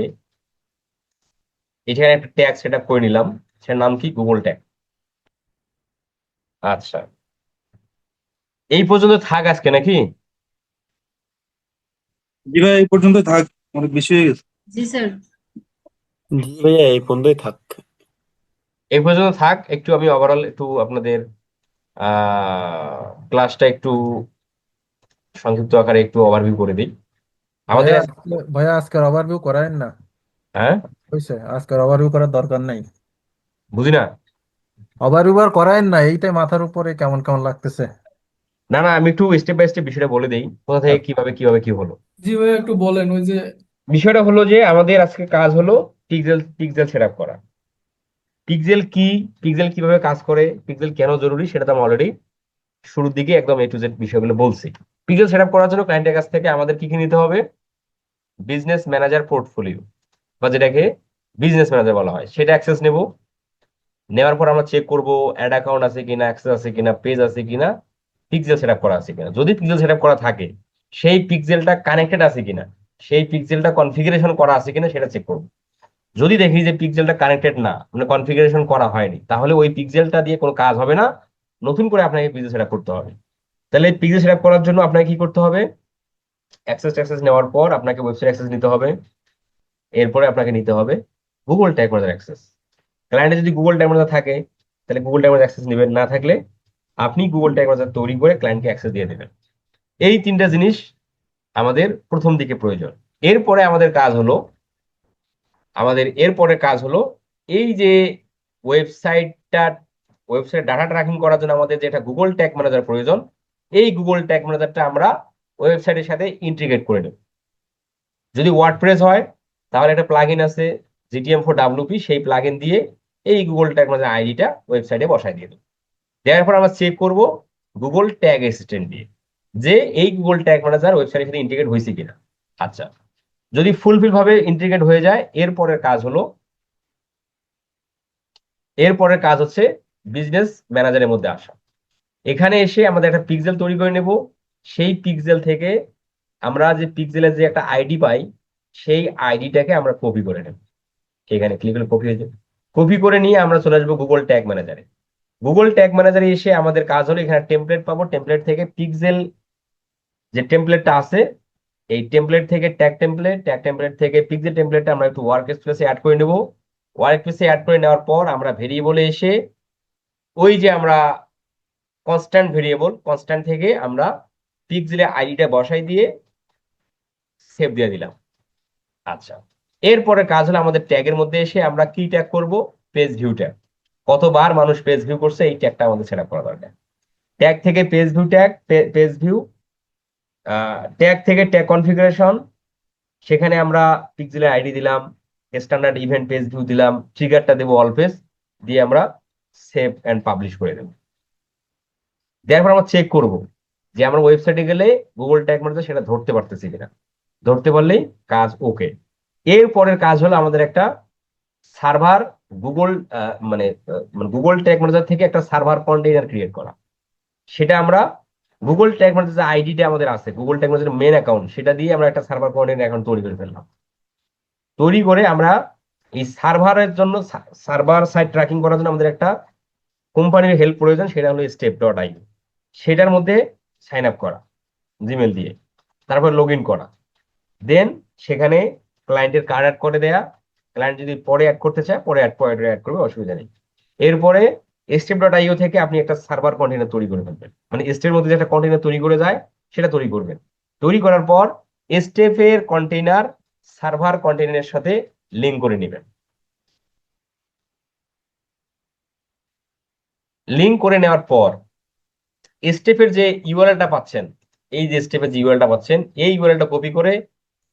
এখানে একটা ট্যাগ সেট আপ করে নিলাম, সেটার নাম কি? Google tag. আচ্ছা, এই পর্যন্ত থাক আজকে নাকি? জি ভাই, এই পর্যন্ত থাক, অনেক বেশি হয়ে গেছে। জি স্যার। জি ভাইয়া, এই পর্যন্তই থাক। এই পর্যন্ত থাক, একটু আমি ওভারঅল একটু আপনাদের ক্লাসটা একটু সংক্ষিপ্ত আকারে একটু ওভারভিউ করে দিই আমাদের ভাইয়া আজকের ওভারভিউ করায়েন না। হ্যাঁ, হয়েছে, আজকের ওভারভিউ করার দরকার নাই। বুঝি না। ওভারভিউ আর করায়েন না, এইটাই মাথার উপরে কেমন কেমন লাগতেছে। না না, আমি একটু স্টেপ বাই স্টেপ বিষয়টা বলে দেই, কোথা থেকে কিভাবে কিভাবে কি হলো। জি ভাই একটু বলেন ওই যে বিষয়টা হলো যে আমাদের আজকে কাজ হলো পিক্সেল পিক্সেল সেট আপ করা। পিক্সেল কি, পিক্সেল কিভাবে কাজ করে, পিক্সেল কেন জরুরি, সেটা তো আমি অলরেডি শুরুর দিকে একদম এ টু জেড বিষয়গুলো বলছি। পিক্সেল সেট আপ করার জন্য ক্লায়েন্টের কাছ থেকে আমাদের কি কি নিতে হবে? বিজনেস ম্যানেজার পোর্টফোলিও, বা যেটাকে বিজনেস ম্যানেজার বলা হয়, সেটা অ্যাক্সেস নেব। নেওয়ার পর আমরা চেক করব অ্যাড অ্যাকাউন্ট আছে কিনা, অ্যাক্সেস আছে কিনা, পেজ আছে কিনা, পিক্সেল সেট আপ করা আছে কিনা। যদি পিক্সেল সেট আপ করা থাকে, সেই পিক্সেলটা কানেক্টেড আছে কিনা, সেই পিক্সেলটা কনফিগারেশন করা আছে কিনা সেটা চেক করবো। যদি দেখি যে পিক্সেলটা কানেক্টেড না, মানে কনফিগারেশন করা হয়নি, তাহলে ওই পিক্সেলটা দিয়ে কোনো কাজ হবে না, নতুন করে আপনাকে পিক্সেল সেট আপ করতে হবে। তাহলে পিক্সেল সেট আপ করার জন্য আপনাকে কি করতে হবে? অ্যাক্সেস নেওয়ার পর আপনাকে ওয়েবসাইট অ্যাক্সেস নিতে হবে, এরপরে আপনাকে নিতে হবে গুগল ট্যাগ ম্যানেজার অ্যাক্সেস। ক্লায়েন্টে যদি গুগল ট্যাগ ম্যানেজার থাকে তাহলে গুগল ট্যাগ ম্যানেজার অ্যাক্সেস নেবেন, না থাকলে আপনি গুগল ট্যাগ ম্যানেজার তৈরি করে ক্লায়েন্টকে অ্যাক্সেস দিয়ে দেবেন। এই তিনটা জিনিস আমাদের প্রথম দিকে প্রয়োজন। এরপরে আমাদের কাজ হলো এই যে ওয়েবসাইটটা ওয়েবসাইট ডাটা ট্র্যাকিং করার জন্য আমাদের যেটা গুগল ট্যাগ ম্যানেজার প্রয়োজন, এই গুগল ট্যাগ ম্যানেজারটা আমরা ওয়েবসাইটের সাথে ইন্টিগ্রেট করে নেব। যদি ওয়ার্ডপ্রেস হয় তাহলে একটা প্লাগইন আছে GTM4WP, সেই প্লাগইন দিয়ে এই গুগল ট্যাগ ম্যানেজার আইডিটা ওয়েবসাইটে বসাই দিয়ে দেবো। দেওয়ার পর আমরা চেক করব গুগল ট্যাগ অ্যাসিস্ট্যান্ট দিয়ে যে এই গুগল ট্যাগ ম্যানেজার ওয়েবসাইটের সাথে ইন্টিগ্রেট হয়েছে কিনা। আচ্ছা, যদি ফুলফিল ভাবে ইন্টিগ্রেট হয়ে যায়, এরপরের কাজ হচ্ছে বিজনেস ম্যানেজারের মধ্যে আসা। এখানে এসে আমাদের একটা পিক্সেল তৈরি করে নেব। সেই পিক্সেল থেকে আমরা যে পিক্সেলের যে একটা আইডি পাই, সেই আইডিটাকে আমরা কপি করে নেব। এখানে ক্লিক করলে কপি হয়ে যাবে। কপি করে নিয়ে আমরা চলে আসবো গুগল ট্যাগ ম্যানেজারে। গুগল ট্যাগ ম্যানেজারে এসে আমাদের কাজ হলো এখানে টেমপ্লেট পাবো। টেমপ্লেট থেকে পিক্সেল যে টেমপ্লেটটা আছে, এই টেমপ্লেট থেকে ট্যাগ টেমপ্লেট থেকে পিক্সেল টেমপ্লেটটা আমরা একটু ওয়ার্ক স্পেসে অ্যাড করে নেব। ওয়ার্ক স্পেসে অ্যাড করে নেওয়ার পর আমরা ভেরিয়েবলে এসে ওই যে আমরা কনস্ট্যান্ট থেকে আমরা পিক্সেলের আইডিটা বসাই দিয়ে সেভ দিয়ে দিলাম। আচ্ছা, এরপরে কাজ হলো আমাদের ট্যাগের মধ্যে এসে আমরা কি ট্যাগ করব? Page view tag. কতবার মানুষ পেজ ভিউ করছে এই ট্যাগটা আমাদের সেট আপ করা দরকার। ট্যাগ থেকে পেজ ভিউ ট্যাগ থেকে ট্যাগ কনফিগারেশন, সেখানে আমরা পিক্সেলের আইডি দিলাম, স্ট্যান্ডার্ড ইভেন্ট পেজ ভিউ দিলাম, ট্রিগারটা দেবো অল পেজ, দিয়ে আমরা সেভ এন্ড পাবলিশ করে দেবো। দেওয়ার পর আমরা চেক করব যে আমরা ওয়েবসাইটে গেলে গুগল ট্যাগ ম্যানেজার সেটা ধরতে পারতেছি কিনা। ধরতে পারলেই কাজ ওকে। এর পরের কাজ হলো আমাদের একটা server Google Google tag manager থেকে একটা সার্ভার কন্টেইনার ক্রিয়েট করা। সেটা আমরা গুগল ট্যাগ ম্যানেজার আইডিটা আমাদের আছে, Google tag manager main account, সেটা দিয়ে আমরা একটা সার্ভার কন্টেইনার অ্যাকাউন্ট তৈরি করে ফেললাম। তৈরি করে আমরা এই সার্ভারের জন্য, সার্ভার সাইট ট্র্যাকিং করার জন্য আমাদের একটা কোম্পানির হেল্প প্রয়োজন, সেটা হলো step.io। সেটার মধ্যে সাইন আপ করা জিমেল দিয়ে, তারপর লগ ইন করা, দেন সেখানে ক্লায়েন্টের কার্ড অ্যাড করে দেয়া। ক্লায়েন্ট যদি পরে অ্যাড করতে চায় পরে অ্যাড করবে, অসুবিধা নেই। এরপরে step.io থেকে আপনি একটা সার্ভার কন্টেইনার তৈরি করে ফেলবেন, মানে স্টেপের মধ্যে যে একটা কন্টেইনার তৈরি করে যায় সেটা তৈরি করবেন। তৈরি করার পর স্টেপের কন্টেইনার সার্ভার কন্টেইনারের সাথে লিঙ্ক করে নেবেন। লিঙ্ক করে নেওয়ার পর স্টেপের যে ইউআরএলটা পাচ্ছেন, এই যে স্টেপের যে ইউআরএলটা পাচ্ছেন, এই ইউআরএলটা কপি করে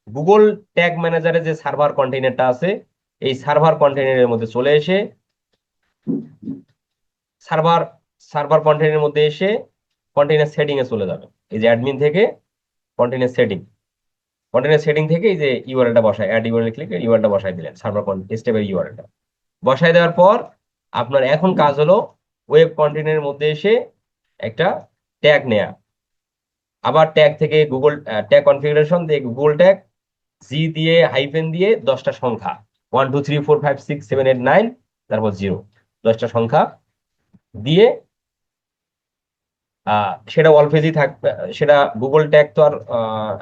গুগল ট্যাগ ম্যানেজারে যে সার্ভার কন্টেইনারটা আছে, এই সার্ভার কন্টেইনারের মধ্যে চলে এসে সার্ভার কন্টেইনারের মধ্যে এসে কন্টেইনার সেটিং এ চলে যাবে। এই যে অ্যাডমিন থেকে কন্টেইনার সেটিং থেকে এই যে ইউআরএলটা বসায়, অ্যাড ইউআরএল ক্লিক করে ইউআরএলটা বসাই দিলেন, সার্ভার স্টেপের ইউআরএলটা বসাই দেওয়ার পর আপনার এখন কাজ হলো ওয়েব কন্টেইনারের মধ্যে এসে একটা ট্যাগ নেয়া। আবার ট্যাগ থেকে গুগল ট্যাগ কনফিগারেশন দিয়ে গুগল ট্যাগ জি দিয়ে হাইফেন দিয়ে 10টা সংখ্যা 1 2 3 4 5 6 7 8 9 তারপর 0, 10টা সংখ্যা দিয়ে সেটা অল পেজেই থাকবে। সেটা গুগল ট্যাগ তো আর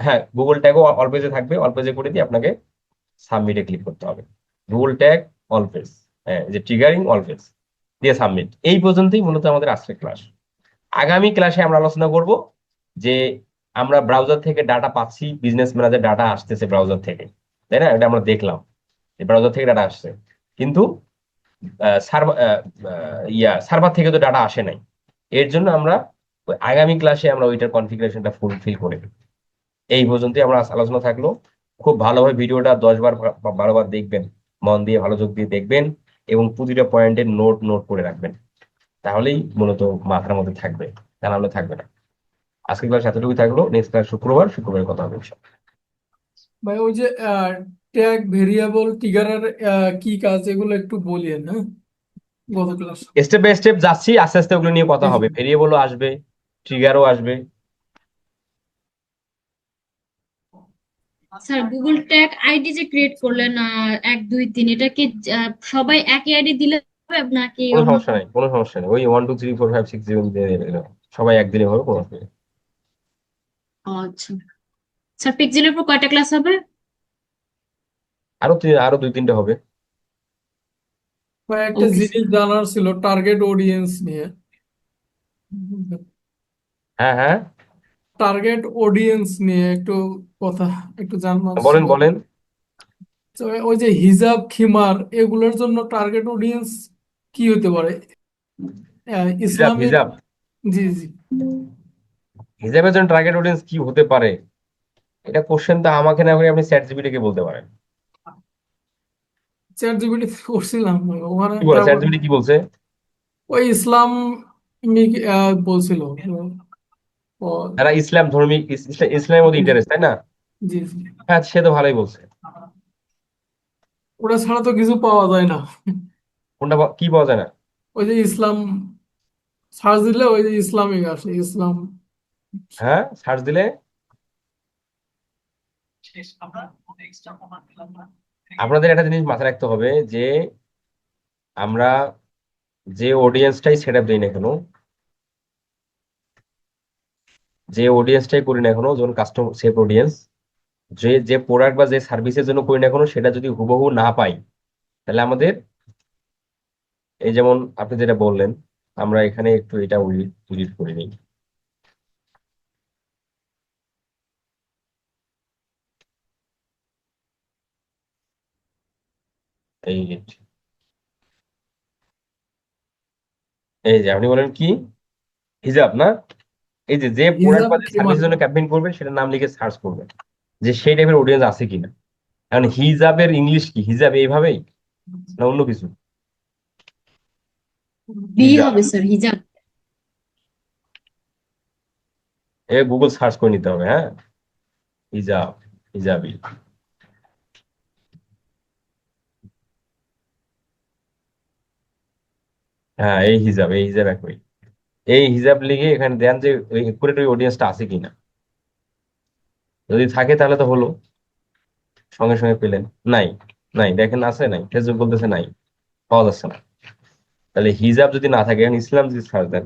হ্যাঁ, গুগল ট্যাগও অল পেজে থাকবে। অল পেজে করে দিয়ে আপনাকে সাবমিটে ক্লিক করতে হবে। গুগল ট্যাগ অল পেজ, হ্যাঁ, যে ট্রিগারিং অল পেজ দিয়ে সাবমিট। এই পর্যন্তই মূলত আমাদের আজকের ক্লাস। আগামী ক্লাসে আমরা আলোচনা করব যে আমরা ব্রাউজার থেকে ডাটা পাচ্ছি, বিজনেস ম্যানেজার ডাটা আসতেছে ব্রাউজার থেকে, তাই না? এটা আমরা দেখলাম ব্রাউজার থেকে ডাটা আসছে, কিন্তু সার্ভার থেকে তো ডাটা আসে নাই। এর জন্য আমরা আগামী ক্লাসে আমরা ওইটার কনফিগারেশনটা ফুলফিল করে দেব। এই পর্যন্তই আমরা আলোচনা থাকলো। খুব ভালোভাবে ভিডিওটা 10 বার বা 12 বার দেখবেন, মন দিয়ে ভালোযোগ দিয়ে দেখবেন এবং প্রতিটা পয়েন্টের নোট করে রাখবেন। তাহলেই মূলত মাথার মধ্যে থাকবে, তা নাহলে থাকবে না। আজকের ক্লাস এতটুকুই থাকলো। নেক্সট ক্লাস শুক্রবারে কথা হবে ইনশাআল্লাহ। ভাই ওই যে ট্যাগ ভেরিয়েবল ট্রিগারের কি কাজ এগুলো একটু বলিয়েন, হ্যাঁ, গত ক্লাস। স্টেপ বাই স্টেপ যাচ্ছি, আস্তে আস্তে ওগুলো নিয়ে কথা হবে। ভেরিয়েবলও আসবে, ট্রিগারও আসবে। স্যার গুগল ট্যাগ আইডি যে ক্রিয়েট করলেন 1 2 3, এটা কি সবাই একই আইডি দিলে হবে নাকি কোনো অন্য? সমস্যা নেই, কোনো সমস্যা নেই। ওই 1 2 3 4 5 6 7 দিয়ে দিলে সবাই একদিনে হবে, কোনো অসুবিধা নেই। আচ্ছা স্যার, পিক্সেলের উপর কয়টা ক্লাস হবে? আরো 2 3টে হবে। ভাই একটা ওকে জিনিস জানার ছিল টার্গেট অডিয়েন্স নিয়ে। হ্যাঁ হ্যাঁ, টার্গেট অডিয়েন্স নিয়ে একটু কথা একটু জানবার বলেন ছিল। বলেন। তো ওই যে হিজাব খিমার এগুলোর জন্য টার্গেট অডিয়েন্স কি হতে পারে? হিজাব ইসলামিক। হিজাব জি জি। হিজাবের জন্য টার্গেট অডিয়েন্স কি হতে পারে? এটা কোশ্চেন তো আমাকে না করে আপনি চ্যাট জিপিটি কে বলতে পারেন। চ্যাট জিপিটি করছিলাম ওখানে, কি বলে চ্যাট তারপর জিপিটি কি বলছে? ওই ইসলামিক বলছিল। ও যারা ইসলাম ধর্মী, ইসলামের মধ্যে জি ইন্টারেস্ট, তাই না? জি জি। হ্যাঁ, সে তো ভালোই বলছে। ওটা ছাড়া তো কিছু পাওয়া যায় না। কোনটা কি পাওয়া যায় না? ওই যে ইসলাম সার্চ দিলে ওই যে ইসলামিক আসে ইসলাম। হ্যাঁ, সার্চ দিলে আপনাদের একটা জিনিস মাথায় রাখতে হবে যে আমরা যে অডিয়েন্সটাই সেট আপ দিই না কেন, যে অডিয়েন্সটাই করি না কেন, যেমন কাস্টমার সেভ অডিয়েন্স, যে যে প্রোডাক্ট বা যে সার্ভিসের জন্য করি না কেন, সেটা যদি হুবহু না পাই, তাহলে আমাদের এই যেমন আপনি যেটা বললেন, আমরা এখানে একটু এটা এডিট করে নিই। এই এই যে আপনি বলেন কি, হিজাব না, এই যে যে প্রোডাক্ট হিজাব বা যে খিমার। সার্ভিসের জন্য ক্যাম্পেইন করবেন সেটার নাম লিখে সার্চ করবেন যে সেই টাইপের অডিয়েন্স আছে কিনা। কারণ হিজাবের ইংলিশ কি, হিজাব এইভাবেই না অন্য কিছু? বি হিজাব, হবে স্যার, হিজাব। এ গুগল সার্চ করে নিতে হবে। হ্যাঁ, হিজাব, হিজাবি। হ্যাঁ, এই হিজাব একই। এই হিজাব লিখে এখানে দেন যে একুরেট ওই অডিয়েন্সটা আছে কিনা। যদি থাকে তাহলে তো হলো, সঙ্গে সঙ্গে পেলেন। নাই, নাই, দেখেন আছে, নাই, ফেসবুক বলতেছে নাই, পাওয়া যাচ্ছে না। তাহলে হিজাব যদি না থাকে, এখন ইসলাম যদি সার্চ দেন,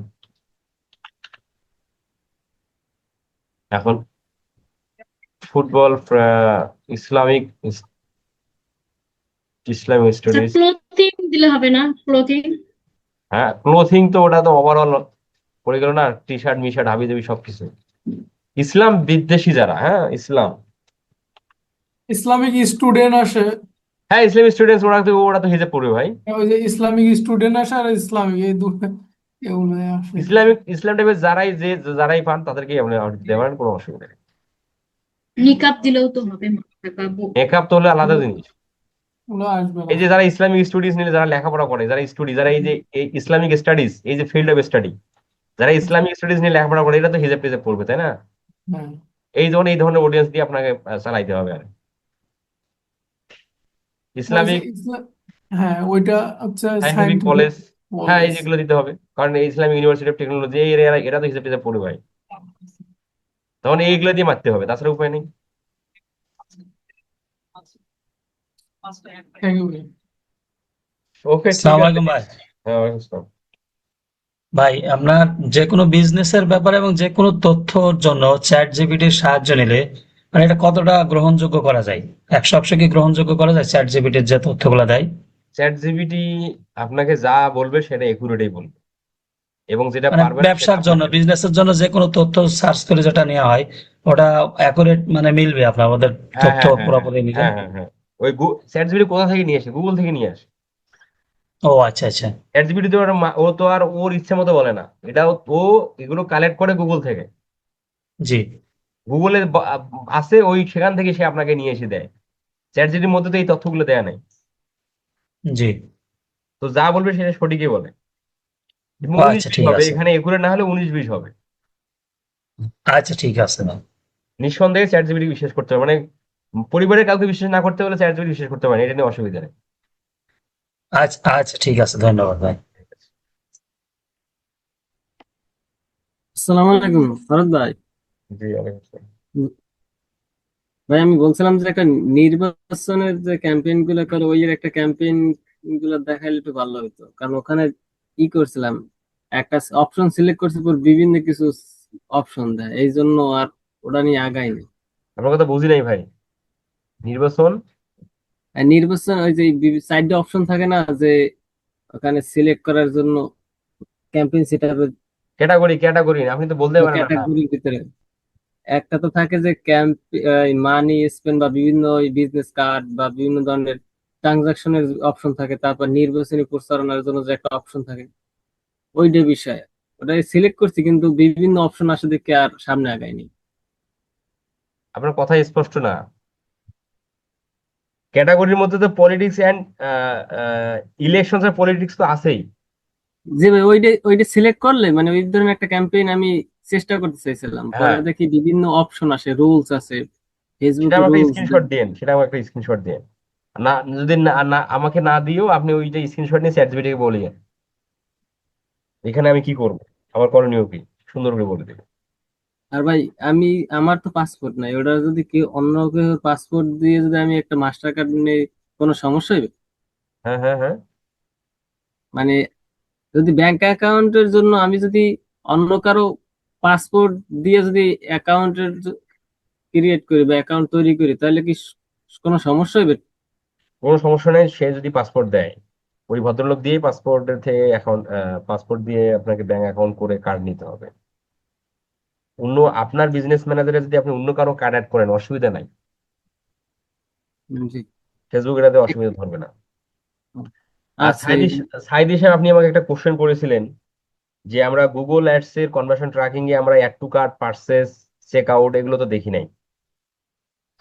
এখন football, Islamic, Islamic sir studies. Clothing দিলে হবে না? ক্লোথিং। হ্যাঁ, ক্লোথিং তো ওটা তো ওভারঅল পড়ে গেল না, টি শার্ট মি শার্ট হাবি জাবি সবকিছু। ইসলাম বিদ্বেষী যারা, হ্যাঁ ইসলাম, ইসলামিক স্টুডেন্ট আসে। হ্যাঁ ইসলামিক স্টুডেন্টস, ওরা তো হিজাব পড়বে ভাই। ওই যে ইসলামিক স্টুডেন্ট আসে আর ইসলামিক এই দুটো এগুলো আসে। ইসলাম টাইপের যারাই পান তাদেরকেই আপনি দেওয়ার কোনো অসুবিধা নেই। নিকাব দিলেও তো হবে, মাথা কাবু। মেকআপ তো হলে আলাদা জিনিস। ওগুলো আসবে না। এই যে যারা ইসলামিক স্টাডিজ নিলে, যারা লেখাপড়া করে, যারা এই যে ইসলামিক স্টাডিজ, এই যে ফিল্ড অফ স্টাডি, যারা ইসলামিক স্টাডিজ নিয়ে লেখাপড়া করে, এটা তো হিজাব টিজাব পড়বে, তাই না? হ্যাঁ। এই ধরনের অডিয়েন্স দিয়ে আপনাকে চালাইতে হবে। আর ওই যে ইসলামিক ইসলাম, হ্যাঁ ওইটা হচ্ছে সায়েন্টিফিক সায়েন্টিফিক কলেজ, হ্যাঁ এই কলেজ। যেগুলো দিতে হবে, কারণ এই ইসলামিক ইউনিভার্সিটি অফ টেকনোলজি, এরা তো হিসাব টিসাব পড়বে ভাই। তখন এইগুলো দিয়ে মারতে হবে, তাছাড়া উপায় নেই। Thank you. ওকে, ঠিক আসসালামু আছে। আলাইকুম ভাই। হ্যাঁ, ওয়ালাইকুম আসসালাম। ভাই আপনার যে কোনো বিজনেসের ব্যাপারে এবং যে কোনো তথ্যর জন্য চ্যাট জিপিটির সাহায্য নিলে মানে এটা কতটা গ্রহণযোগ্য করা যায়? 100% কি গ্রহণযোগ্য করা যায় চ্যাট জিপিটির যে তথ্যগুলো দেয়? চ্যাট জিপিটি আপনাকে যা বলবে সেটা একুরেটই বলবে, এবং যেটা মানে পারবে না সেটা ব্যবসার জন্য, আপনাকে। বিজনেসের জন্য যে কোনো তথ্য সার্চ করে যেটা নেওয়া হয় ওটা অ্যাকুরেট মানে মিলবে আপনার আমাদের হ্যাঁ তথ্য হ্যাঁ হ্যাঁ হ্যাঁ পুরোপুরি মিলে? হ্যাঁ হ্যাঁ হ্যাঁ, ওই চ্যাট জিপিটি কোথা থেকে নিয়ে আসে? গুগল থেকে নিয়ে আসে। ও আচ্ছা আচ্ছা। চ্যাট জিপিটি তো ও তো আর ওর ইচ্ছে মতো বলে না, এটা ও এগুলো কালেক্ট করে গুগল থেকে। জি গুগলে আছে, ওই সেখান থেকে সে আপনাকে নিয়ে এসে দেয়। চ্যাট জিপিটির মধ্যে তো এই তথ্যগুলো দেয়া নাই। জি। তো যা বলবে সেটা সঠিকই বলে, এবং ও উনিশ আচ্ছা বিশ ঠিক হবে, আছে। এখানে একুরে না হলে 19-20 হবে। আচ্ছা ঠিক আছে ভাই। নিঃসন্দেহে চ্যাট জিপিটি বিশ্বাস করতে হবে, মানে পরিবারের কাউকে বিশ্বাস না করতে হলে চ্যাট জিপিটি বিশ্বাস করতে পারেন, এটা নিয়ে অসুবিধা নেই। আচ্ছা আচ্ছা ঠিক আছে, ধন্যবাদ ভাই। আসসালামু আলাইকুম ফরদ ভাই। জি, ওয়ালাইকুম আসসালাম। ভাই আমি বলছিলাম যে একটা নির্বাচনের যে ক্যাম্পেইন গুলো করে ওই এর একটা ক্যাম্পেইন গুলো দেখাইলে একটু ভালো হতো, কারণ ওখানে ই করছিলাম একটা অপশন সিলেক্ট করছি পর বিভিন্ন কিছু অপশন দেয়, এই জন্য আর ওটা নিয়ে আগাইনি। আপনার কথা বুঝি নাই ভাই। নির্বাচন, আর নির্বাচন ওই যে সাইডে অপশন থাকে না যে ওখানে সিলেক্ট করার জন্য ক্যাম্পেইন সেটআপে ক্যাটাগরি আপনি তো বলতে পারেন না নাম। ক্যাটাগরির ভিতরে একটা তো থাকে যে ক্যাম্প মানি স্পেন্ড বা বিভিন্ন বিজনেস কার্ড বা বিভিন্ন ধরনের ট্রানজাকশনের অপশন থাকে, তারপর নির্বাচনী প্রচারণার জন্য যে একটা অপশন থাকে, ওইটা বিষয় ওটাই সিলেক্ট করছি, কিন্তু বিভিন্ন অপশন আসে দেখে আর সামনে আগায়নি। আপনার কথা স্পষ্ট না। ক্যাটাগরির মধ্যে তো পলিটিক্স অ্যান্ড ইলেকশন আর পলিটিক্স তো আছেই। যে ভাই ওইটা ওইটা সিলেক্ট করলে মানে ওই ধরনের একটা ক্যাম্পেইন আমি চেষ্টা করতে চাইছিলাম, পরে হ্যাঁ, দেখি বিভিন্ন অপশন আসে, রুলস আছে, সেটা ফেসবুকে আমাকে রুলস। স্ক্রিনশট দেন, সেটা আমাকে একটা স্ক্রিনশট দেন। না, যদি না না আমাকে না দিও, আপনি ওইটা স্ক্রিনশট নিয়ে চ্যাট জিপিটিকে বলিয়ে এখানে আমি কি করবো, আমার করণীয় কি, সুন্দর করে বলে দেবে। আর ভাই আমি, আমার তো পাসপোর্ট নাই, ওটা যদি কেউ অন্য কেউ পাসপোর্ট দিয়ে যদি আমি একটা মাস্টার কার্ড নিই, কোনো সমস্যা হবে? হ্যাঁ, হ্যাঁ, হ্যাঁ। মানে যদি ব্যাংক অ্যাকাউন্টের জন্য আমি যদি অন্য কারো পাসপোর্ট দিয়ে যদি অ্যাকাউন্টের ক্রিয়েট করি বা অ্যাকাউন্ট তৈরি করি, তাহলে কি কোনো সমস্যা হবে? কোনো সমস্যা নেই, সে যদি পাসপোর্ট দেয়, ওই ভদ্রলোক দিয়েই পাসপোর্টের থেকে অ্যাকাউন্ট, পাসপোর্ট দিয়ে আপনাকে ব্যাংক অ্যাকাউন্ট করে কার্ড নিতে হবে। অন্য আপনার বিজনেস ম্যানেজারে যদি আপনি অন্য কারো কার্ড অ্যাড করেন, অসুবিধা নাই, জি। ফেসবুক এটাতে অসুবিধা ধরবে না। আর আচ্ছা এই সাইদ হিসাবে আপনি আমাকে একটা কোশ্চেন করেছিলেন যে আমরা গুগল অ্যাডস এর কনভার্সন ট্র্যাকিং এ আমরা add to cart, purchase, check out এগুলো তো দেখি নাই।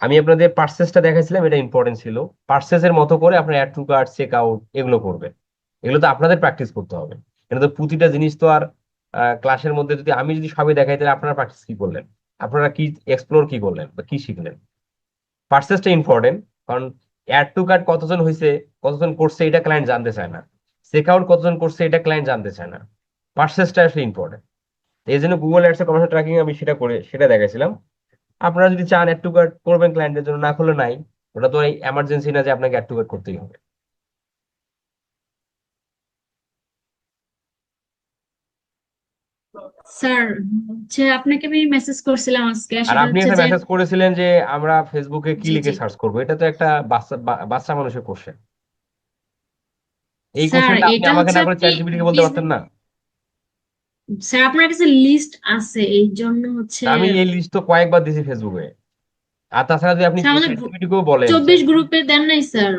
আমি আপনাদের পার্সেসটা দেখাইছিলাম, এটা ইম্পর্টেন্ট ছিল। পার্সেসের মতো করে আপনার add to cart, check out এগুলো করবেন। এগুলো তো আপনাদের প্র্যাকটিস করতে হবে। এটা তো প্রতিটা জিনিস তো আর ক্লাসের মধ্যে যদি আমি যদি সবই দেখাই, তাহলে আপনারা প্র্যাকটিস কি করলেন, আপনারা কি এক্সপ্লোর কি করলেন বা কি শিখলেন? পার্সেসটা ইম্পর্টেন্ট, কারণ অ্যাড টু কার্ট কতজন হয়েছে, কতজন করছে, এটা ক্লায়েন্ট জানতে চায় না। চেক আউট কতজন করছে, এটা ক্লায়েন্ট জানতে চায় না। পার্সেসটা আসলে ইম্পর্টেন্ট। এই জন্য গুগল অ্যাডস এর কমার্শিয়াল ট্র্যাকিং আমি সেটা করে সেটা দেখাইছিলাম। আপনারা যদি চান অ্যাড টু কার্ট করবেন ক্লায়েন্টের জন্য, না করলে নাই। ওটা তো এমার্জেন্সি না যে আপনাকে অ্যাড টু কার্ট করতেই হবে। স্যার হচ্ছে আপনাকে আমি মেসেজ করছিলাম আজকে, আর সেটা আপনি হচ্ছে একটা যে মেসেজ করেছিলেন যে আমরা ফেসবুকে কি জি লিখে জি সার্চ করবো, এটা তো একটা বাচ্চা বাচ্চা মানুষের কোশ্চেন। এই স্যার, কোশ্চেনটা আপনি এটা আমাকে হচ্ছে না করে আপনি চ্যাট জিপিটি কে বলতে পারতেন বিজনেস, না? স্যার আপনার কাছে লিস্ট আছে এই জন্য হচ্ছে। তা আমি এই লিস্ট তো কয়েকবার দিছি ফেসবুকে। আর তাছাড়া যদি আপনি স্যার আমাদের চ্যাট জিপিটি কেও বলেন, 24 গ্রুপে দেন নাই স্যার?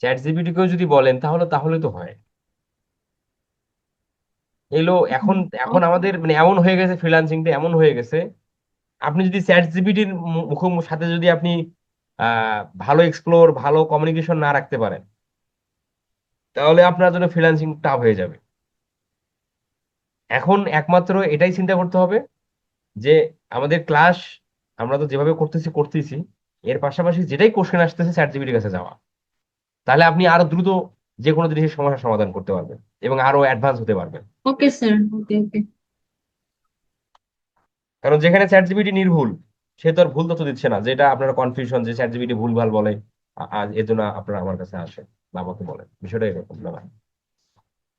চ্যাট জিপিটি কেও যদি বলেন, তাহলে তাহলে তো হয়। এগুলো এখন এখন আমাদের মানে এমন হয়ে গেছে, ফ্রিল্যান্সিংটা এমন হয়ে গেছে, আপনি যদি চ্যাট জিপিটির সাথে যদি আপনি ভালো এক্সপ্লোর, ভালো কমিউনিকেশন না রাখতে পারেন, তাহলে আপনার জন্য ফ্রিল্যান্সিং টাফ হয়ে যাবে। এখন একমাত্র এটাই চিন্তা করতে হবে যে আমাদের ক্লাস আমরা তো যেভাবে করতেছি করতেছি, এর পাশাপাশি যেটাই কোশ্চেন আসতেছে চ্যাট জিপিটির কাছে যাওয়া। তাহলে আপনি আরো দ্রুত যে কোনো জিনিসের সমস্যার সমাধান করতে পারবেন এবং আরো অ্যাডভান্স হতে পারবেন। ওকে স্যার, ওকে ওকে। কারণ যেখানে চ্যাট জিপিটি নির্ভুল, সে তো আর ভুল তথ্য দিচ্ছে না, যেটা আপনারা কনফিউশন যে চ্যাট জিপিটি ভুলভাল বলে, এর জন্য আপনারা আমার কাছে আসেন বা আমাকে বলেন, বিষয়টা এরকম না।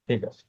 ঠিক আছে।